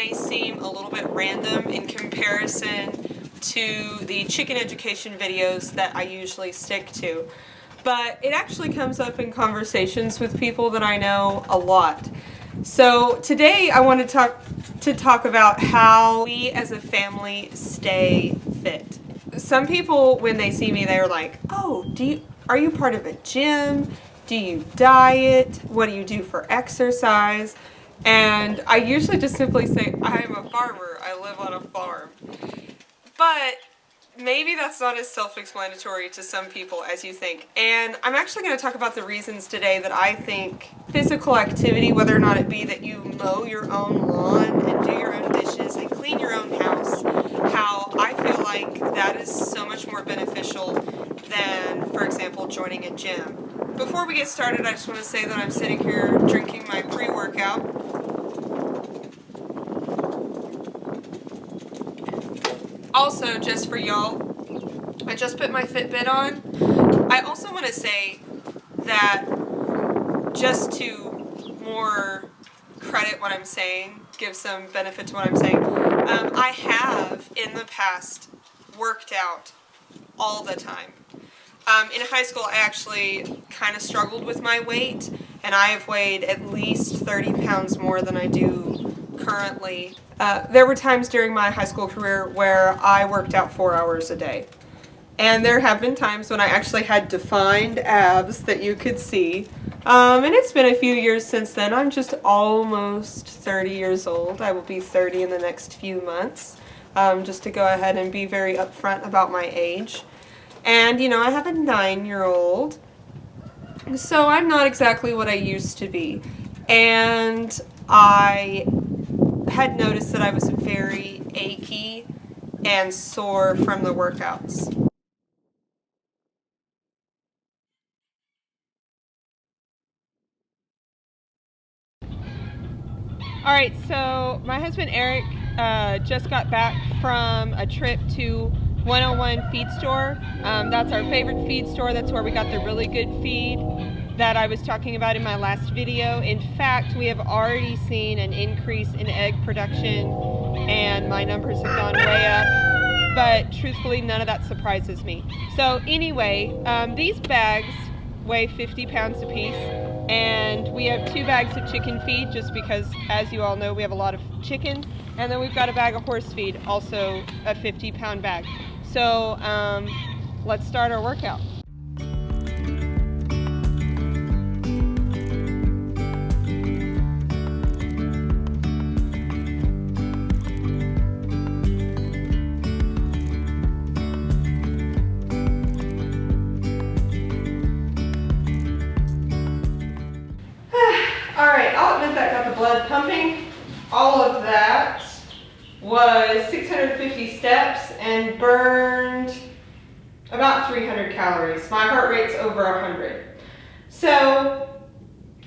may seem a little bit random in comparison to the chicken education videos that I usually stick to, but it actually comes up in conversations with people that I know a lot. So today I want to talk about how we as a family stay fit. Some people, when they see me, they're like, "Oh, are you part of a gym? Do you diet? What do you do for exercise?" And I usually just simply say, "I am a farmer. I live on a farm." But maybe that's not as self-explanatory to some people as you think. And I'm actually going to talk about the reasons today that I think physical activity, whether or not it be that you mow your own lawn and do your own dishes and clean your own house, how I feel like that is so much more beneficial than, for example, joining a gym. Before we get started, I just want to say that I'm sitting here drinking my pre-workout. Also, just for y'all, I just put my Fitbit on. I also want to say that, just to more credit what I'm saying, give some benefit to what I'm saying, I have in the past worked out all the time. In high school, I actually kind of struggled with my weight, and I have weighed at least 30 pounds more than I do currently. There were times during my high school career where I worked out 4 hours a day. And there have been times when I actually had defined abs that you could see. And it's been a few years since then. I'm just almost 30 years old. I will be 30 in the next few months, just to go ahead and be very upfront about my age. And, I have a 9-year-old, so I'm not exactly what I used to be. And I had noticed that I was very achy and sore from the workouts. All right, so my husband Eric just got back from a trip to 101 Feed Store. That's our favorite feed store. That's where we got the really good feed that I was talking about in my last video. In fact, we have already seen an increase in egg production, and my numbers have gone way up. But truthfully, none of that surprises me. So anyway, these bags weigh 50 pounds a piece, and we have 2 bags of chicken feed just because, as you all know, we have a lot of chicken, and then we've got a bag of horse feed, also a 50-pound bag. So let's start our workout. Alright, I'll admit that got the blood pumping. All of that was 650 steps and burned about 300 calories. My heart rate's over 100. So,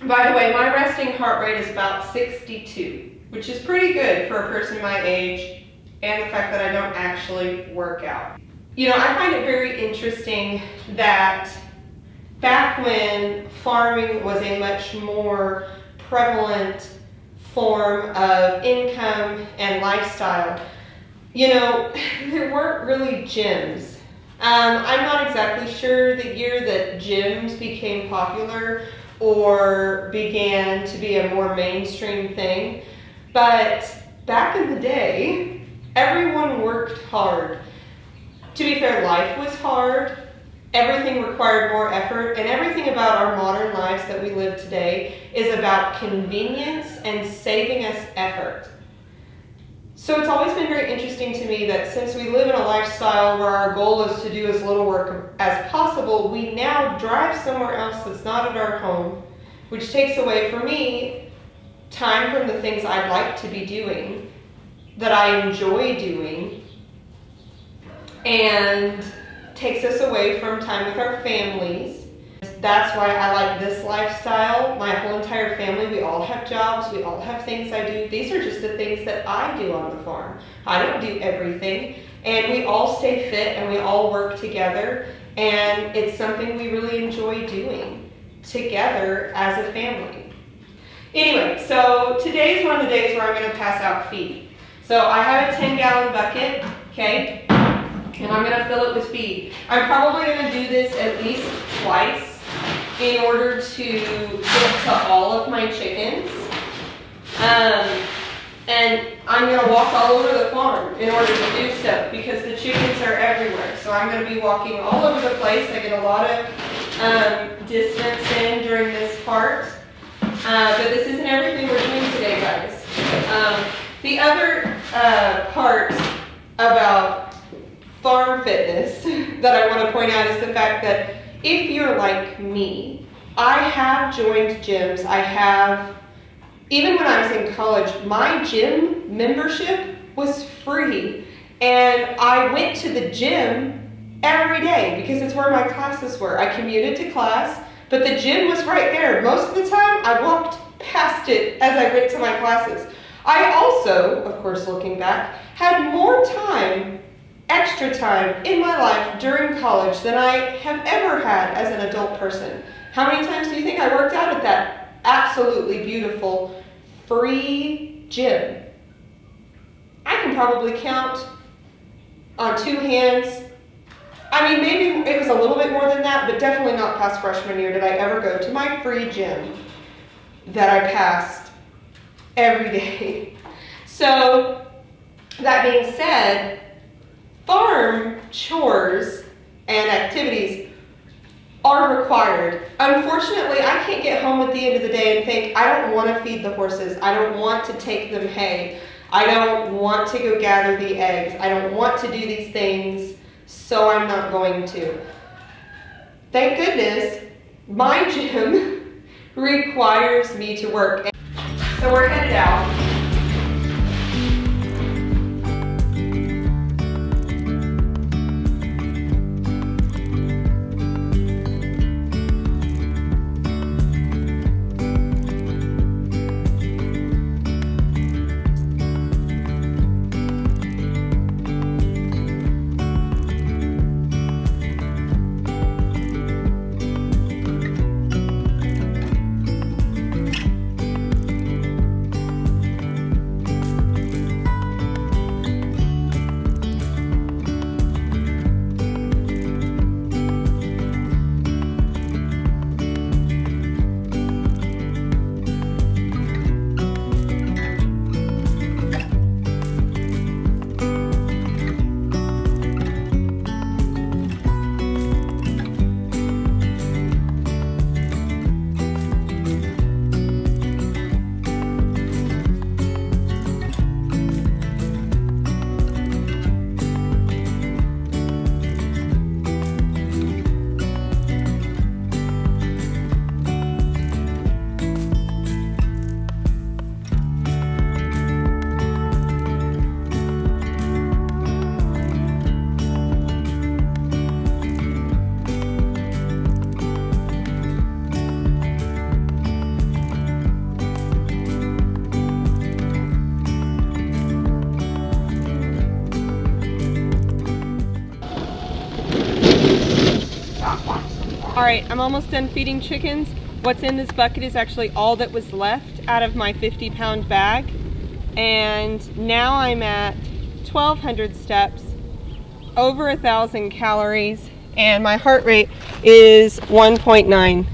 by the way, my resting heart rate is about 62, which is pretty good for a person my age, and the fact that I don't actually work out. I find it very interesting that back when farming was a much more prevalent form of income and lifestyle, there weren't really gyms. I'm not exactly sure the year that gyms became popular or began to be a more mainstream thing, but back in the day, everyone worked hard. To be fair, life was hard. Everything required more effort, and everything about our modern lives that we live today is about convenience and saving us effort. So it's always been very interesting to me that since we live in a lifestyle where our goal is to do as little work as possible, we now drive somewhere else that's not at our home, which takes away from me time from the things I'd like to be doing, that I enjoy doing, and takes us away from time with our families. That's why I like this lifestyle. My whole entire family, we all have jobs, we all have things I do. These are just the things that I do on the farm. I don't do everything, and we all stay fit and we all work together, and it's something we really enjoy doing together as a family. Anyway, so today is one of the days where I'm going to pass out feed. So I have a 10-gallon bucket, okay? And I'm gonna fill it with feed. I'm probably gonna do this at least twice in order to get to all of my chickens. And I'm gonna walk all over the farm in order to do so because the chickens are everywhere. So I'm gonna be walking all over the place. I get a lot of distance in during this part. But this isn't everything we're doing today, guys. The other part about farm fitness that I want to point out is the fact that if you're like me, I have joined gyms. Even when I was in college, my gym membership was free. And I went to the gym every day because it's where my classes were. I commuted to class, but the gym was right there. Most of the time, I walked past it as I went to my classes. I also, of course, looking back, had more time, extra time in my life during college than I have ever had as an adult person. How many times do you think I worked out at that absolutely beautiful free gym? I can probably count on two hands. I mean, maybe it was a little bit more than that, but definitely not past freshman year did I ever go to my free gym that I passed every day. So, that being said, farm chores and activities are required. Unfortunately, I can't get home at the end of the day and think, I don't want to feed the horses. I don't want to take them hay. I don't want to go gather the eggs. I don't want to do these things, so I'm not going to. Thank goodness, my gym requires me to work. So we're headed out. All right, I'm almost done feeding chickens. What's in this bucket is actually all that was left out of my 50-pound bag. And now I'm at 1,200 steps, over 1,000 calories, and my heart rate is 1.9.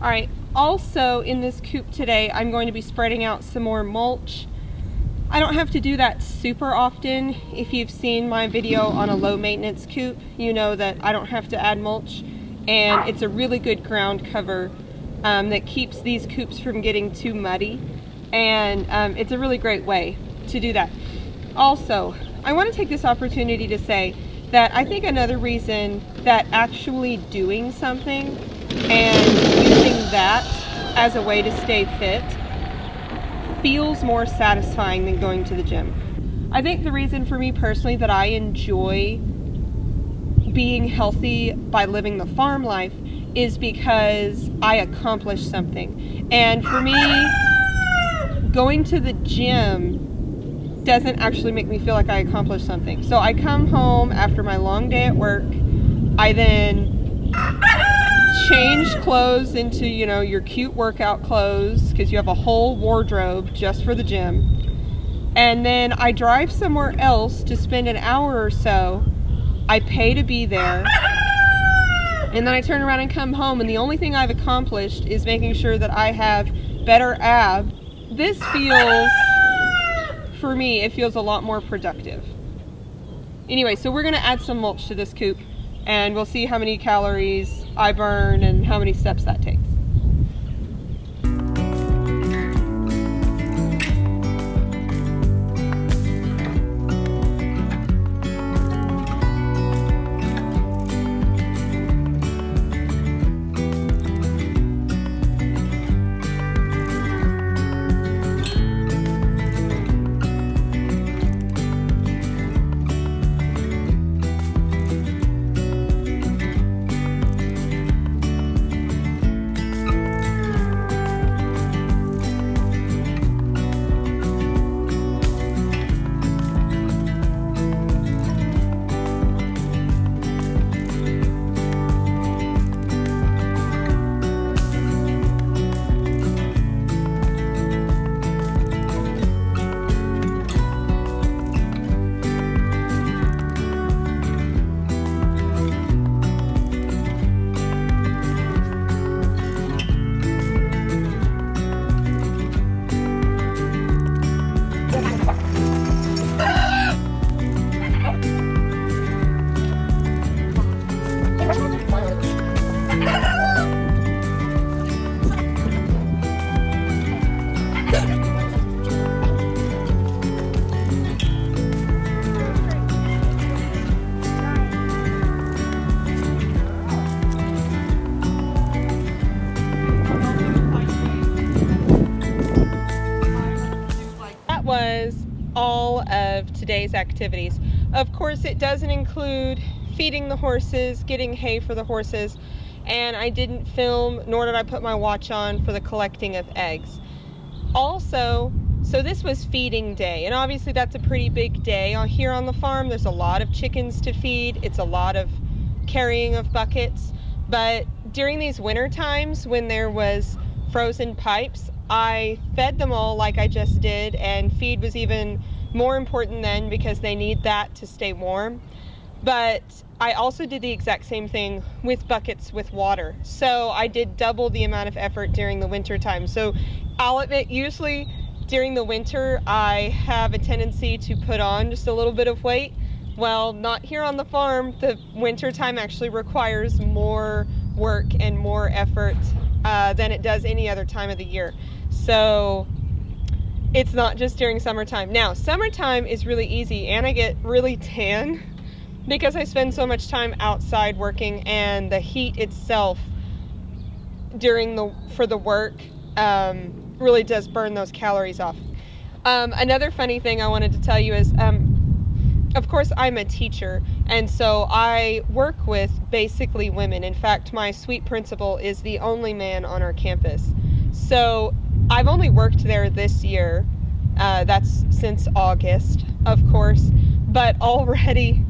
All right, also in this coop today, I'm going to be spreading out some more mulch. I don't have to do that super often. If you've seen my video on a low maintenance coop, you know that I don't have to add mulch, and it's a really good ground cover that keeps these coops from getting too muddy, and it's a really great way to do that. Also, I want to take this opportunity to say that I think another reason that actually doing something and using that as a way to stay fit feels more satisfying than going to the gym. I think the reason for me personally that I enjoy being healthy by living the farm life is because I accomplish something. And for me, going to the gym doesn't actually make me feel like I accomplished something. So I come home after my long day at work, I then change clothes into, you know, your cute workout clothes, because you have a whole wardrobe just for the gym. And then I drive somewhere else to spend an hour or so. I pay to be there. And then I turn around and come home, and the only thing I've accomplished is making sure that I have better abs. This feels, for me, it feels a lot more productive. Anyway, so we're gonna add some mulch to this coop, and we'll see how many calories I burn and how many steps that takes. Was all of today's activities. Of course, it doesn't include feeding the horses, getting hay for the horses, and I didn't film, nor did I put my watch on for the collecting of eggs. Also, so this was feeding day, and obviously that's a pretty big day. Here on the farm, there's a lot of chickens to feed. It's a lot of carrying of buckets, but during these winter times when there was frozen pipes, I fed them all like I just did, and feed was even more important then because they need that to stay warm. But I also did the exact same thing with buckets with water. So I did double the amount of effort during the winter time. So I'll admit, usually during the winter, I have a tendency to put on just a little bit of weight. Well, not here on the farm. The winter time actually requires more work and more effort than it does any other time of the year. So it's not just during summertime. Now, summertime is really easy, and I get really tan because I spend so much time outside working, and the heat itself for the work really does burn those calories off. Another funny thing I wanted to tell you is, of course, I'm a teacher, and so I work with basically women. In fact, my sweet principal is the only man on our campus. So I've only worked there this year. That's since August, of course. But already,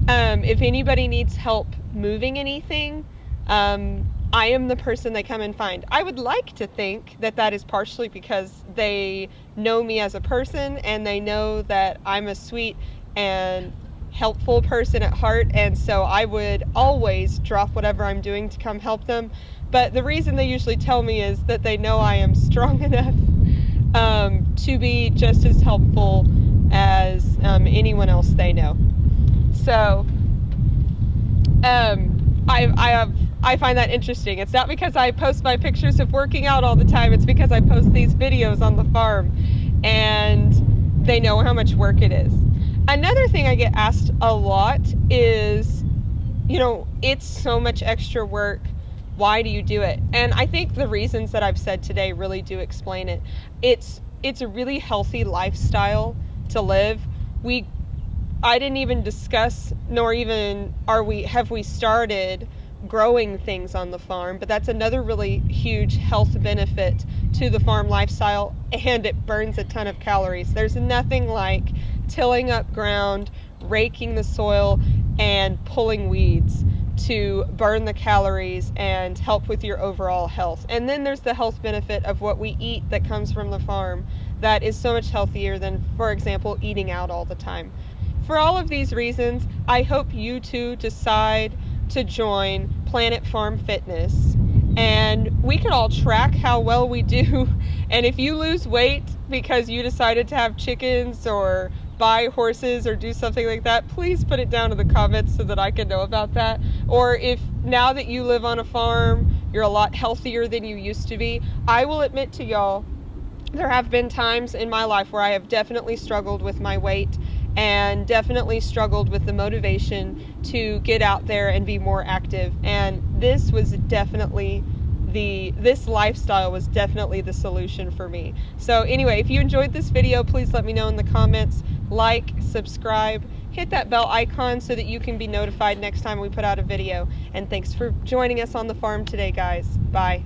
if anybody needs help moving anything, I am the person they come and find. I would like to think that that is partially because they know me as a person, and they know that I'm a sweet and helpful person at heart, and so I would always drop whatever I'm doing to come help them. But the reason they usually tell me is that they know I am strong enough to be just as helpful as anyone else they know. So I find that interesting. It's not because I post my pictures of working out all the time, it's because I post these videos on the farm, and they know how much work it is. Another thing I get asked a lot is, you know, it's so much extra work. Why do you do it? And I think the reasons that I've said today really do explain it. It's it's a really healthy lifestyle to live. I didn't even discuss, nor even have we started growing things on the farm, but that's another really huge health benefit to the farm lifestyle, and it burns a ton of calories. There's nothing like tilling up ground, raking the soil, and pulling weeds to burn the calories and help with your overall health. And then there's the health benefit of what we eat that comes from the farm that is so much healthier than, for example, eating out all the time. For all of these reasons, I hope you too decide to join Planet Farm Fitness, and we can all track how well we do. And if you lose weight because you decided to have chickens or buy horses or do something like that, please put it down in the comments so that I can know about that. Or if now that you live on a farm, you're a lot healthier than you used to be, I will admit to y'all, there have been times in my life where I have definitely struggled with my weight and definitely struggled with the motivation to get out there and be more active. And this lifestyle was definitely the solution for me. So anyway, if you enjoyed this video, please let me know in the comments. Like, subscribe, hit that bell icon so that you can be notified next time we put out a video. And thanks for joining us on the farm today, guys. Bye.